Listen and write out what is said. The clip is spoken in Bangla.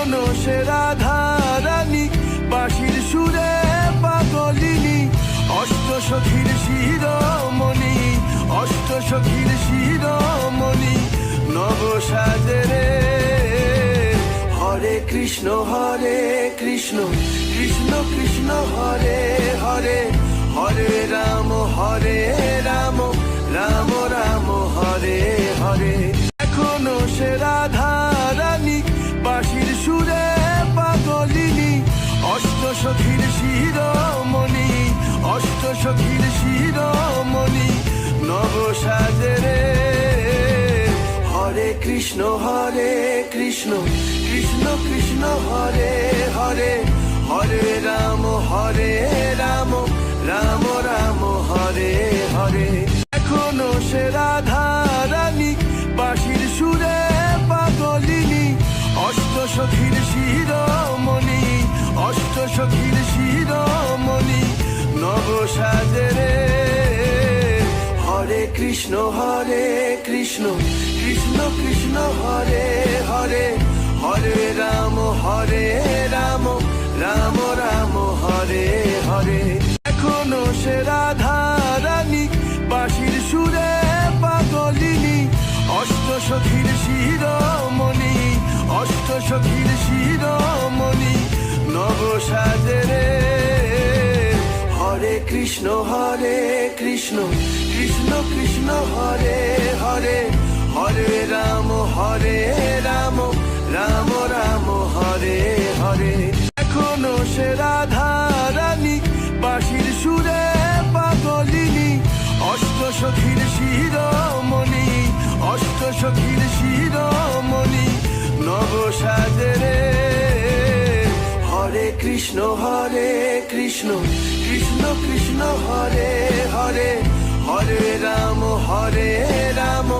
এখনো সে রাধারানী বাঁশির সুরে পাগলিনী, অষ্টসখীর শিরোমণি, অষ্টসখীর শিরোমণি নব সাজে রে। হরে কৃষ্ণ কৃষ্ণ কৃষ্ণ হরে হরে, হরে রাম রাম রাম হরে হরে। এখনো সে রাধারানী বাঁশির সুরে পাগলিনী, অষ্টসখীর শিরোমণি, অষ্টসখীর শিরোমণি নব সাজে রে। হরে কৃষ্ণ কৃষ্ণ কৃষ্ণ হরে হরে, হরে রাম রাম রাম হরে হরে। এখনো সে রাধারানী বাঁশির সুরে পাগলিনী, অষ্টসখীর শিরোমণি, অষ্টসখীর শিরোমণি নব সাজে রে। হরে কৃষ্ণ কৃষ্ণ কৃষ্ণ হরে হরে, হরে রাম রাম রাম হরে হরে। এখনো সে রাধারানী বাঁশির সুরে পাগলিনী, অষ্টসখীর শিরোমণি, অষ্টসখীর শিরোমণি নব সাজে রে। হরে কৃষ্ণ কৃষ্ণ কৃষ্ণ হরে হরে, হরে রাম রাম রাম হরে হরে। এখনো সে রাধারানী বাঁশির সুরে পাগলিনী, অষ্টসখীর শিরোমণি, অষ্টসখীর শিরোমণি নব সাজে রে। হরে কৃষ্ণ কৃষ্ণ কৃষ্ণ হরে হরে, হরে রাম রাম